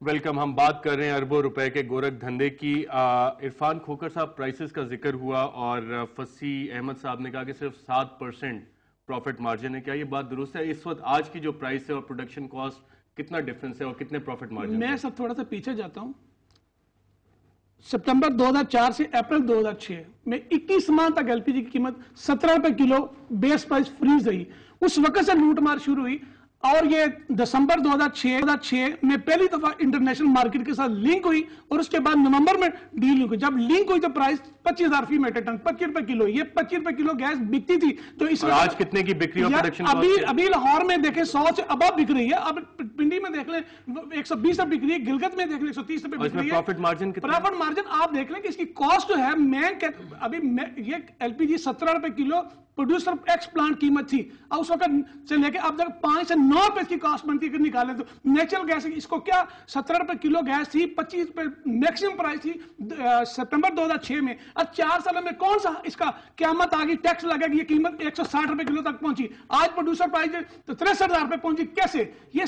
Welcome. हम बात कर रहे हैं अरबों रुपए के गोरख धंधे की। इरफान खोखर साहब, प्राइसेस का जिक्र हुआ और फसी अहमद साहब ने कहा कि सिर्फ 7% प्रॉफिट मार्जिन है। क्या ये बात दुरुस्त है? इस वक्त आज की जो प्राइस है और प्रोडक्शन कॉस्ट, कितना डिफरेंस है और कितने प्रॉफिट मार्जिन? मैं सब थोड़ा सा पीछे जाता हूं। सितंबर 2004 से अप्रैल 2006 में 21 माह तक एलपीजी की कीमत 17 रुपए किलो बेस प्राइस फ्रीज रही। उस वक्त से लूटमार शुरू हुई और ये दिसंबर 2006 में पहली दफा इंटरनेशनल मार्केट के साथ लिंक हुई और उसके बाद नवंबर में डील हुई। जब लिंक हुई तो प्राइस 25,000 फी मेट्रिक टन, 25 रुपए किलो, ये 25 रुपए किलो गैस बिकती थी। तो इस आज कितने की बिक्री और प्रोडक्शन? अभी लाहौर में देखें 100 से अब बिक रही है। अब पिंडी में देख लें 120 रुपए बिक रही है, गिलगत में देख लें 130 रुपए बिक रही है। प्रॉफिट मार्जिन प्रॉफिट मार्जिन आप देख लें कि इसकी कॉस्ट जो है, ये एलपीजी 17 रुपए किलो प्रोड्यूसर एक्स प्लांट कीमत थी और उस वक्त से लेके अब तक 5 से 9 रुपए की कॉस्ट बनती है। निकाले तो नेचुरल गैस इसको क्या 17 रुपए किलो गैस थी, 25 रुपए मैक्सिमम प्राइस थी सितंबर 2006 में। अब 4 साल में कौन सा इसका क्यामत आ गई, टैक्स लगा कि ये कीमत 160 रुपए किलो तक पहुंची। आज प्रोड्यूसर प्राइस तो 63,000 रुपए पहुंची। कैसे? ये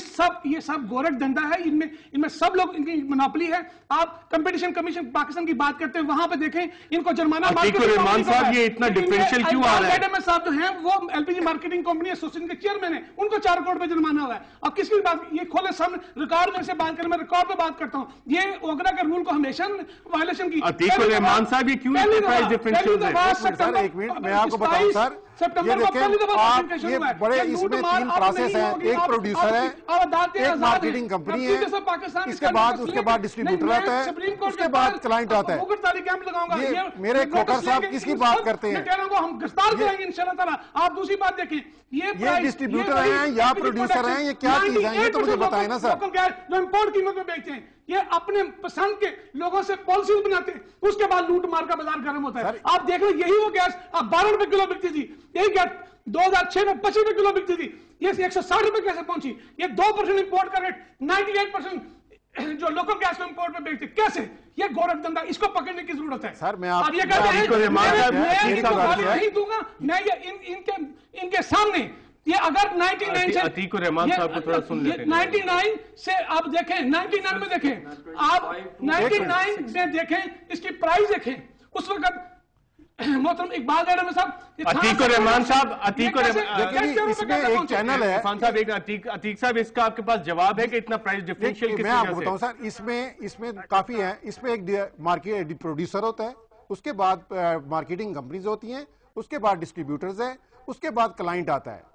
सब गोरख धंधा है। इनमें सब लोग, इनकी मोनोपोली है। आप कंपटीशन कमीशन पाकिस्तान की बात करते हैं, वहां पे देखें इनको जुर्माना। रहमान साहब, ये इतना डिफरेंशियल क्यों आ रहा है? साहब जो हैं वो एलपीजी मार्केटिंग कंपनी एसोसिएशन के चेयरमैन हैं, उनको 4 करोड़ पे जुर्माना हुआ है। अब किसकी बात? ये खोले सामने रिकॉर्ड में से बात करें, मैं रिकॉर्ड पे बात करता हूं। ये ओगरा के रूल को हमेशा वायलेशन की। रहमान साहब, ये क्यों प्राइस डिफरेंशियल है? सर एक मिनट मैं आपको बताऊं सर, ये देखें आप, ये बड़े इसमें 3 प्रोसेस हैं। एक प्रोड्यूसर है, एक मार्केटिंग कंपनी है, उसके बाद डिस्ट्रीब्यूटर आता है, उसके बाद क्लाइंट आता है। ये मेरे खोखर साहब किसकी बात करते हैं? हम गिरफ्तार करेंगे इंशाल्लाह ताला। आप दूसरी बात देखें, ये डिस्ट्रीब्यूटर हैं या प्रोड्यूसर हैं, ये क्या चीज है? ये तो मुझे बताएं ना सर। जो इंपोर्ट कीमत में बेचते हैं, ये अपने पसंद के लोगों से पॉलिसी बनाते हैं, उसके बाद लूट मार का बाजार गर्म होता है। आप देख रहे यही वो गैस अब 12 रुपए किलो बिकती थी, यही गैस 2006 में 25 रुपए किलो बिकती थी, ये 160 रुपए कैसे पहुंची? ये 2% इंपोर्ट का रेट, 98% जो लोकल गैस को इंपोर्ट में बेचते, कैसे? ये गोरख धंधा, इसको पकड़ने की जरूरत है। सर मैं आप ये कहते हैं नहीं दूंगा मैं, ये इनके सामने ये अगर 99 से अतीक रहमान साहब को थोड़ा सुन लेते हैं। 99 से आप देखें, 99 में देखें, आप 99 में देखें, इसकी प्राइस देखें उस वक्त। मोहतरम इकबाल साहब, अतीक रहमान साहब, इसमें एक चैनल है इरफान साहब, एक अतीक साहब, इसका आपके पास जवाब है कि इतना प्राइस डिफरेंशियल? मैं आपको बताऊं सर, इसमें काफी है। इसमें एक मार्केट प्रोड्यूसर होता है, उसके बाद मार्केटिंग कंपनीज होती हैं, उसके बाद डिस्ट्रीब्यूटर्स है, उसके बाद क्लाइंट आता है।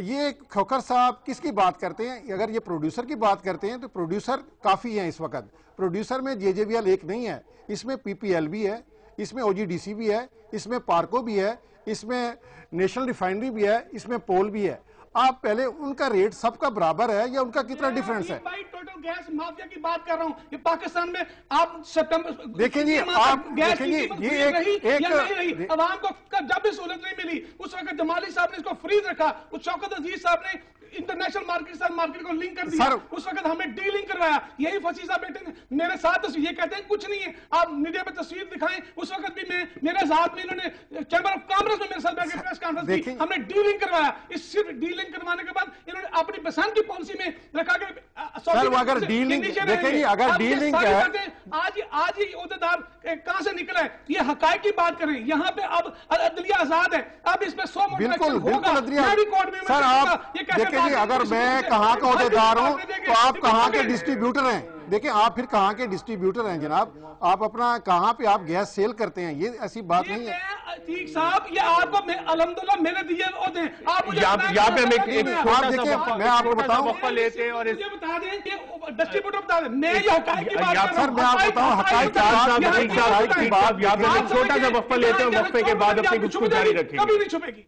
ये खोखर साहब किसकी बात करते हैं? अगर ये प्रोड्यूसर की बात करते हैं तो प्रोड्यूसर काफी हैं इस वक्त। प्रोड्यूसर में जेजेबीएल एक नहीं है, इसमें पीपीएल भी है, इसमें ओजीडीसी भी है, इसमें पार्को भी है, इसमें नेशनल रिफाइनरी भी है, इसमें पोल भी है। आप पहले उनका रेट सबका बराबर है या उनका कितना डिफरेंस है? टोटल गैस माफिया की बात कर रहा हूं। ये पाकिस्तान में आप सितंबर देखेंगे, आप देखेंगे ये एक अवाम को जब भी सहूलत नहीं मिली उस वक्त जमाली साहब ने इसको फ्रीज रखा, उस शौकत अजीज साहब ने इंटरनेशनल मार्केट को लिंक कर दिया, उस वक्त हमें डी लिंक करवाया। यही फसी साहब बेटे ने मेरे साथ ये कहते हैं कुछ नहीं है, आप मीडिया पे तस्वीर दिखाएं। उस वक्त भी मैं मेरे साथ में इन्होंने चैंबर ऑफ कॉमर्स में मेरे साथ बैठ के प्रेस कॉन्फ्रेंस की, हमने डी लिंक करवाया। इस सिर्फ डी लिंक करवाने के बाद इन्होंने अपनी पसंद की पॉलिसी में रखा कि सर अगर डी लिंक देखेंगे, अगर डी लिंक है आज ये ओहदेदार कहां से निकला है? ये हकायक की बात करें, यहाँ पे अब अदलिया आजाद है, अब इसमें 100 बिल्कुल सर। आप देखेंगे अगर मैं कहाँ का ओहदेदार हूँ तो आप कहाँ के डिस्ट्रीब्यूटर हैं? देखिए आप फिर कहाँ के डिस्ट्रीब्यूटर हैं जनाब? आप अपना कहाँ पे आप गैस सेल करते हैं? ये ऐसी बात नहीं है। ठीक साहब, ये आपको अल्हम्दुलिल्लाह मैंने दिए ओहदे, आप मुझे यहाँ पे आप देखिए मैं आपको बताऊं, लेते हैं और मुझे बता दें कि डिस्ट्रीब्यूटर बता दें, मैं ये हकायक की बात कर रहा हूं। सर मैं आपको बताऊं हकायक की बात, छोटा सा वक्फा लेते हैं, वक्फे के बाद अपनी गुफ्तगू जारी रखेंगे। कभी नहीं छुपेगी।